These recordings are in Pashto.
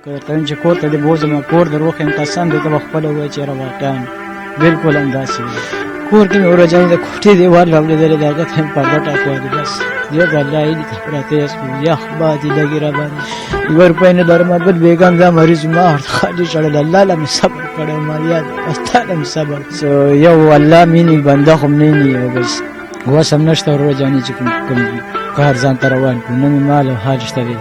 ته چې کور ته دې بوځم کور در وښیم قسم دې ته به خپله ووایې چې یاره واقعا بلکل همداسې کور کې مې ورجانې د کوټې دیوال راولېدلې د هغه ته مې پرده ټاکولې بس دیو د الله عید ته پراته یې یخ بادي لګي را باندې یوه روپۍ نه لرم بل بېګم دا مریض ما ورته خالي شړل الله له مې صبر کړی ما یاد بس تا له مې صبر یو الله مینې بنده خو مې نه یو بس اوس هم نشته ورجانې چې کوم کار ځان ته روان کړو نه مې مال او حال شته دی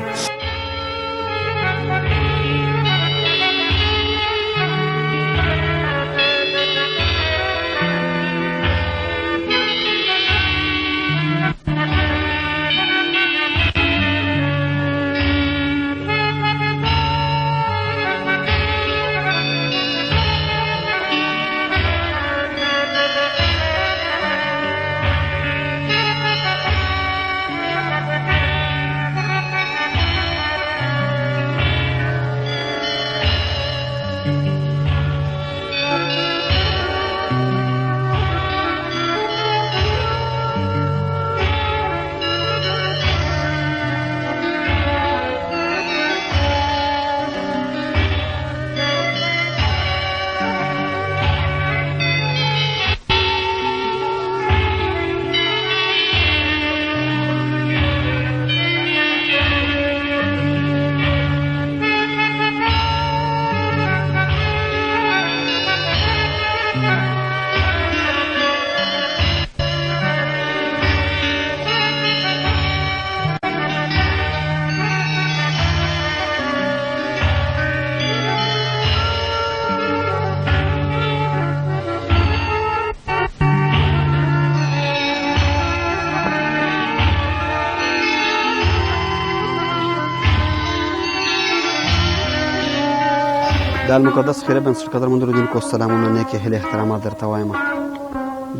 د المقدس خیره بنسټ قدرمنو لیدونکو سلامونه نیکې هیلې احترامات درته وایم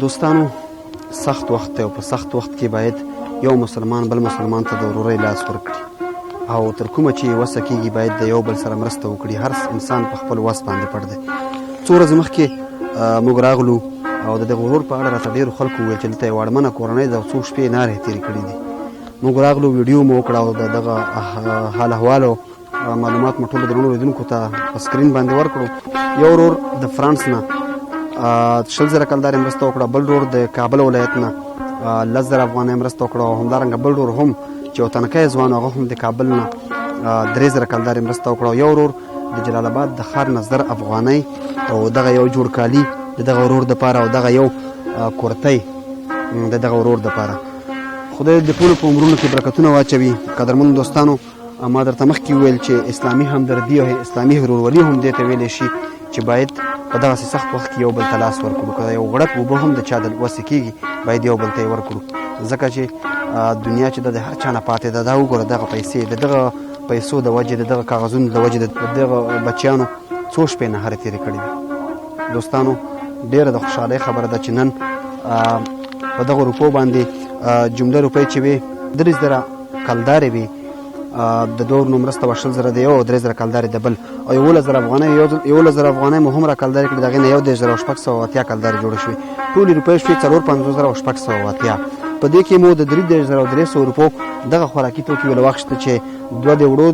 دوستانو سخت وخت دی او په سخت وخت کې باید یو مسلمان بل مسلمان ته د ورورۍ لاس ورکړي او تر کومه چې وسه کېږي باید د یو بل سره مرسته وکړي هر انسان په خپل وس باندې پټ دی څو ورځې مخکې موږ راغلو او د دغه ورور په اړه راته ډېرو خلکو وویل چې دلته یوه اړمنه کورنۍ ده او څو شپې نارې تېرې کړي دي موږ راغلو ویډیو مو وکړه او د دغه حال احوالو معلومات مو ټولو درنو لیدونکو ته په سکرین باندې ورکړو یو ورور د فرانس نه 20,000 کلدارې مرسته وکړه بل ورور د کابل ولایت نه 10,000 افغانۍ مرسته وکړه او همدارنګه بل ورور هم چې یو تنکی ځوان هغه هم د کابل نه 3,000 کلدارې مرسته وکړه او یو ورور د جلال آباد د ښار نه 1000 افغانۍ او دغه یو جوړ کالي د دغه ورور دپاره او دغه یو کورتۍ د دغه ورور دپاره خدای د ټولو په عمرونو کې برکتونه واچوي قدرمنو دوستانو ما درته مخکې وویل چې اسلامي همدردي او اسلامي ورورولي هم دې ته ویلی شي چې باید په دغسې سخت وخت کې یو بل ته لاس ورکړو که یو غړپ اوبه هم د چا د وسې کېږي باید یو بل ته یې ورکړو ځکه چې دنیا چې د هر چا نه پاتې ده دا وګوره دغه پیسې د دغه پیسو د وجې د دغه کاغذونو د وجې د دغه بچیانو څو شپې نهارې تېرې کړې دي دوستانو ډېره د خوشحالۍ خبره ده چې نن په دغه روپو باندې جمله روپۍ چې وې 3,000 کلدارې وې د دوه نو مرسته 20,000 د یو 3,000 کلدارې د بل او 11,000 افغانۍ 11,000 افغانۍ مو هم را کلدارې کړې د هغې نه 1,680 کلدارې جوړې شوې ټولې روپۍ شوې 54,680 په دې کې مو د 3,300 روپو دغه خوراکي توکي ول واخیسته چې 2 د وړو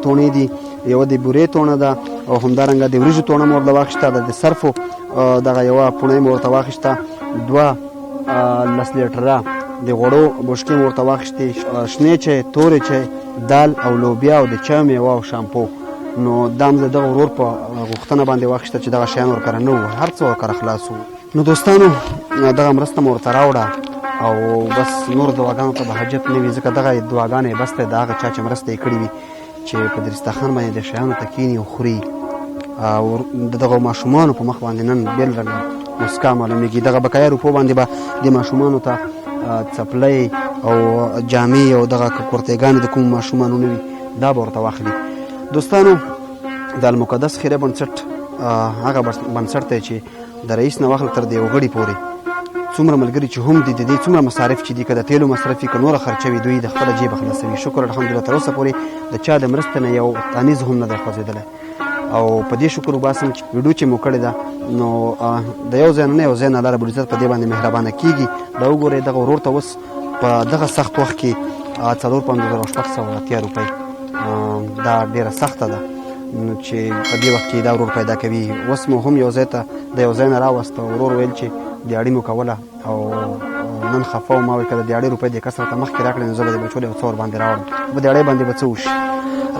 تونې دي یو د بورې تونه ده او همدارنګه د وریجو تونه مو ورله واخیسته د صرفو دغه یوه پوڼۍ مو ورته واخیسته 2 لیټره د غوړو بشکې مو ورته واخیستې شنې چای تورې چای دال او لوبیا او د چای میوه او شامپو نو دا هم د دغه ورور په غوښتنه باندې واخیسته چې دغه شیان ورکره نه وو هر څه ورکره خلاص وو نو دوستانو دغه مرسته مو ورته راوړه او بس نور دعاګانو ته به حاجت نه وي ځکه دغه دعاګانې بس دی د هغه چا چې مرسته یې کړې وي چې په دسترخوان باندې د شیانو ته کښېني او خوري او د دغه ماشومانو په مخ باندې نن بېل رنګه مسکا معلومېږي دغه بقایا روپو باندې به د ماشومانو ته څپلۍ او جامې او دغه کورتېګانې د کوم ماشومانو نه وي دا به ورته واخلي دوستانو د المقدس خیره بنسټ هغه بنسټ دی چې د رئیس نه واخله تر د یو غړي پورې څومره ملګري چې هم دي د دې څومره مصارف چې دي که د تیلو مصرف وي که نوره خرچه وي دوی د خپله جیبه خلاصوي شکر الحمدلله تر اوسه پورې د چا د مرستې نه یو تانیز هم نه دی خوځېدلی او په دې شکر وباسم چې ویډیو چې مو کړې ده نو د یو ځای نه یو ځای نه الله رب العزت په دې باندې مهربانه کېږي دا وګورئ دغه ورور ته اوس په دغه سخت وخت کې 54,680 روپۍ دا ډېره سخته ده نو چې په دې وخت کې دا ورور پیدا کوي. اوس مو هم یو ځای ته د یو ځای نه راوسته، ورور ویل چې دیاړي مو کوله او نن خفه وم، ما ویل که د دیاړي روپۍ دې کس راته مخکې راکړې نو زه به دې بچو له یو څه ورباندې راوړم، په دیاړۍ باندې به څه وشي.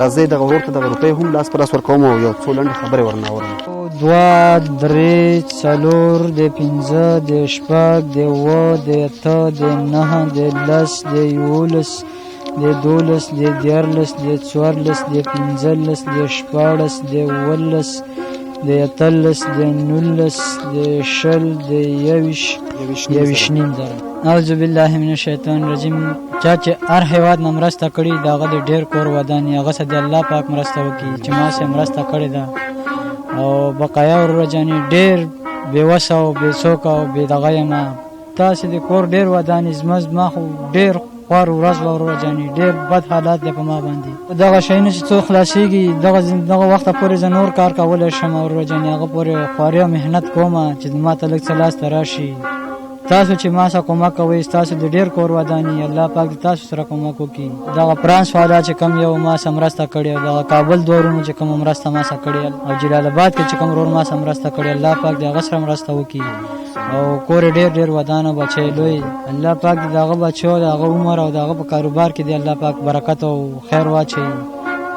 راځئ دغه ورور ته دغه روپۍ هم لاس په لاس ورکوم او یو څو لنډې خبرې ورنه اورم. 2 3 4 د 5 د 6 د 7 د 8 د 9 د 10 د 11 د 12 د 13 د 14 د 15 د 16 د 17 د 18 د 19 د 20 د 21 نیم زره. اعوذ بالله من الشیطان الرجیم. چا چې هر هیواد نه مرسته کړي د هغه د ډېر کور ودانې هغه څه د الله پاک مرسته وکړي چې ما سې مرسته کړې ده. او بقایا وروره جانې ډېر بېوسه او بېڅوکه او بې دغه یم. تاسې د کور ډېر ودانې زما خو ډېر خوار ورځ وه وروره جانې، ډېر بد حالات دی په ما باندې. دغه شیونه چې څو خلاصېږي دغه وخته پورې زه نور کار کولی شم وروره جانې، هغه پورې خواري او محنت کومه چې ما ته لږ څه لاسته راشي. تاسو چې ما سره کومک کوئ ستاسو د ډېر کور ودانې الله پاک د تاسو سره کومک وکړي. دغه فرانس والا چې کوم یو ما سره مرسته کړې او دغه کابل دورونو چې کومه مرسته ما سره کړې او جلال آباد کې چې کوم ورور ما سره مرسته کړې الله پاک د هغه سره مرسته وکړي او کور ډېر ودانه بچی لوی. الله پاک د هغه بچو د هغه عمر او د هغه په کاروبار کې د الله پاک برکت او خیر واچوي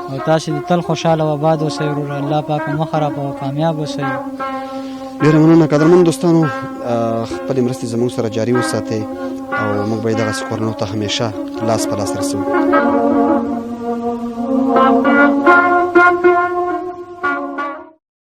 او تاسو تل خوشحاله او آباد اوسئ وروره. الله پاک مو خراب او کامیاب اوسئ. ډېره مننه قدرمن دوستانو، خپلې مرستې زموږ سره جاري وساتئ او موږ به یې دغسې کورنیو ته همیشه لاس په لاس رسوو.